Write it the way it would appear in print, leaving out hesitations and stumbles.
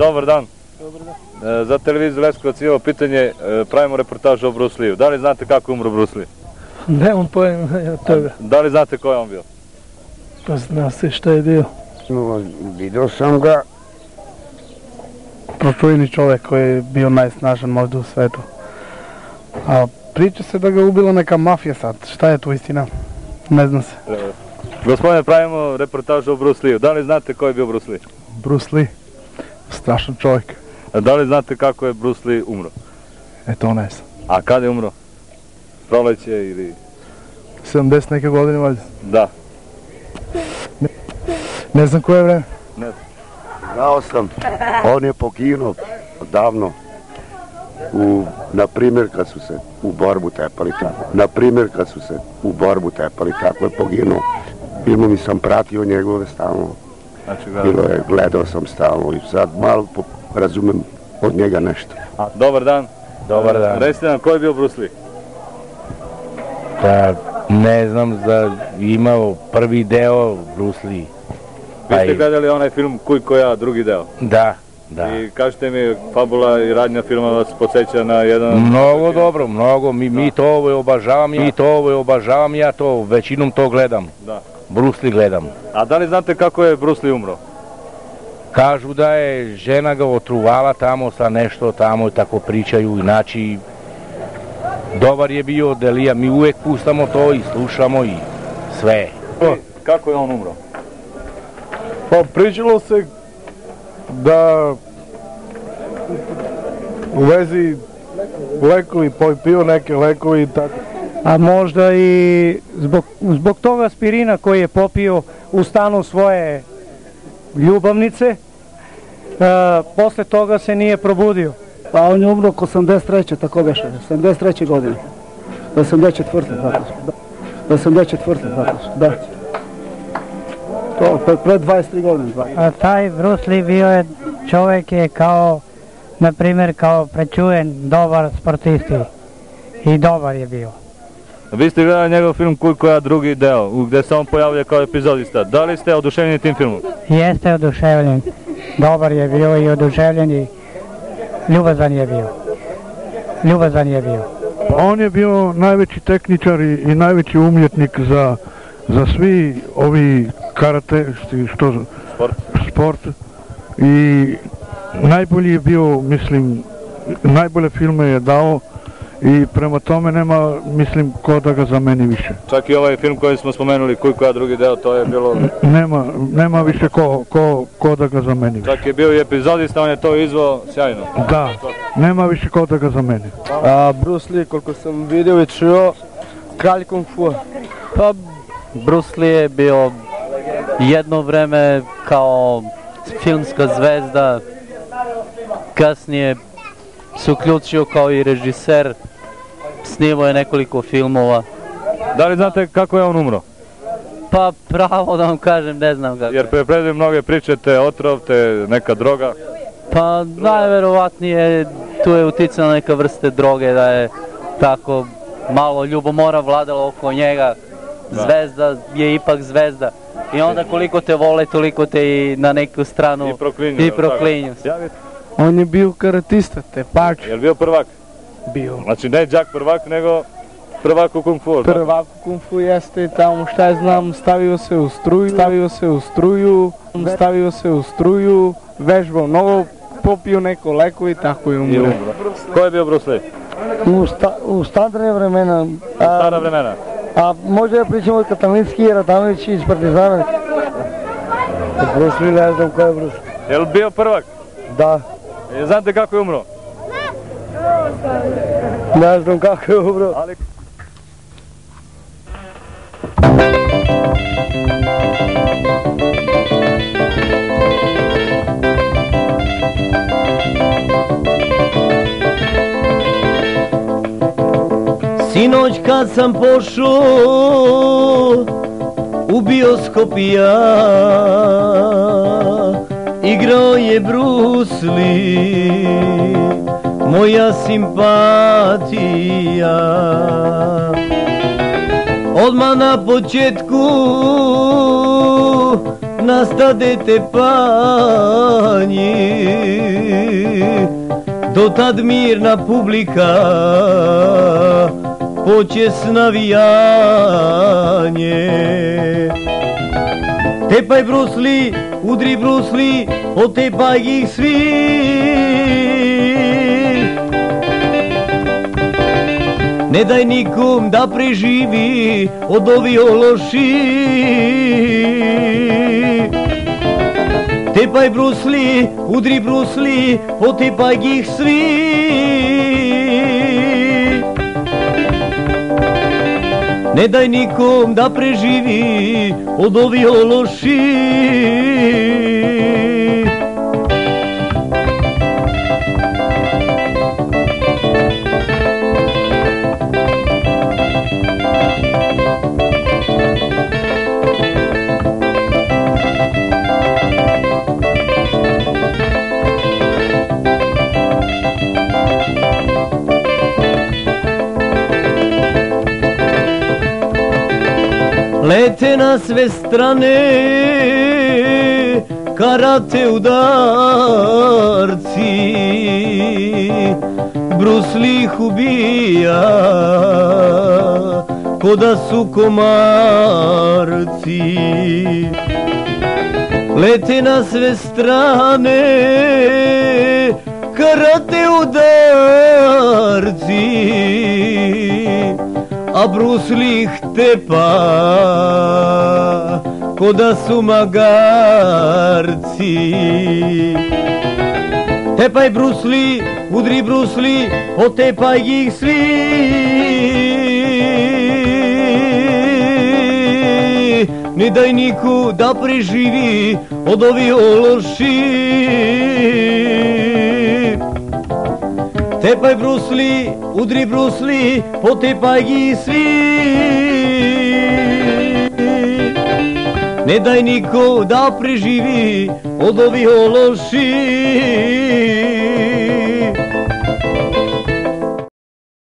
Dobar dan. Za televiziju Leskovac imamo pitanje, pravimo reportažu o Bruce Lee. Da li znate kako je umro Bruce Lee? Nemam pojma od toga. Da li znate ko je on bio? Pa zna se šta je bio. Vidio sam ga. Pročujeni čovjek koji je bio najsnažan možda u svetu. A priča se da ga ubila neka mafija sad. Šta je tu istina? Ne zna se. Gospodine, pravimo reportažu o Bruce Lee. Da li znate ko je bio Bruce Lee? Bruce Lee? Strašan čovjek. Da li znate kako je Bruce Lee umro? To ne znam. A kada je umro? Proleće ili... 70 neke godine valjda. Da. Ne znam koje je vreme. Ne znam. Znao sam, on je poginuo davno. Na primjer kad su se u borbu tepali tako je poginuo. Filmovi sam pratio njegove stalno. Gledao sam stalno i sad malo razumem od njega nešto. Dobar dan. Dobar dan. Recite nam, ko je bio Bruce Lee? Pa ne znam, imao prvi deo Bruce Lee. Vi ste gledali onaj film Kuj ko ja, drugi deo? Da. I kažete mi, fabula i radnja filma vas podsjeća na jedan... Mnogo dobro, mnogo, mi to obožavam, ja to većinom to gledam. Da. Bruce Lee gledam. A da li znate kako je Bruce Lee umro? Kažu da je žena ga otruvala tamo sa nešto tamo i tako pričaju, inači dobar je bio Delija, mi uvek pustamo to i slušamo i sve. Kako je on umro? Pa pričalo se da u vezi lekovi, pio neke lekovi i tako. A možda i zbog toga aspirina koji je popio u stanu svoje ljubavnice, posle toga se nije probudio. Pa on je umro oko 83. tako beše, 73. godine. 84. tako. 84. tako, da. To pred 23 godine. A taj Bruce Lee bio je, čovjek je kao, na primjer, kao prečujen, dobar sportisti. I dobar je bio. Vi ste gledali njegov film Kuj ko ja, drugi deo, gdje se on pojavlja kao epizodista. Da li ste oduševljeni tim filmom? Jeste oduševljen. Dobar je bio i oduševljen i ljubazan je bio. On je bio najveći tehničar i najveći umjetnik za svi ovi karate, sport. I najbolji je bio, mislim, najbolje filme je dao i prema tome nema, mislim, ko da ga zameni više. Čak i ovaj film koji smo spomenuli, Kuj ko ja, drugi deo, to je bilo... Nema više ko da ga zameni više. Čak je bio i epizodista, on je to izvao sjajno. Da, nema više ko da ga zameni. Bruce Lee, koliko sam vidio i čuo, kralj kung fu. Pa Bruce Lee je bio jedno vreme kao filmska zvezda, kasnije se uključio kao i režiser, snimao je nekoliko filmova. Da li znate kako je on umro? Pa pravo da vam kažem, ne znam kako. Jer pre mnoge priče te otrov, te neka droga. Pa najverovatnije tu je uticala neka vrste droge, da je tako malo ljubomora vladala oko njega. Zvezda je ipak zvezda. I onda koliko te vole, toliko te i na neku stranu i proklinju. On je bio karatista, tepač. Je li bio prvak? Bio. Znači ne đak prvak, nego prvak u kung fu. Prvak u kung fu jeste tamo, šta ja znam, stavio se u struju, vežbao mnogo, popio neko leko i tako je umro. Ko je bio Bruce Lee? U stare vremena. Stara vremena. A može da pričamo od Katalinski i Radanović iz Partizana? Bruce Lee, ne znam ko je Bruce. Je li bio prvak? Da. Znate kako je umro? Ne znam kako je umro. Sinoć kad sam pošao u bioskop ja, igrao je Bruce Lee, moja simpatija. Odmah na početku nastade tepanje, do tad mirna publika poće s navijanje. Tepaj Bruce Lee, udri Bruce Lee, potepaj ih svi. Ne daj nikom da preživi od ovih ološi. Tepaj Bruce Lee, udri Bruce Lee, potepaj ih svi. Ne daj nikom da preživi od ovih ološi. Lete na sve strane karate udarci, Bruce Lee ih ubija ko da su komarci. Lete na sve strane karate udarci, a Bruce Lee ih tepa ko da su magarci. Tepaj Bruce Lee, udri Bruce Lee, potepaj ih svi. Ne daj niku da preživi od ovih ološi. Tepaj Bruce Lee, udri Bruce Lee, potepaj ih svi. Ne daj niko da preživi od ovih ološi.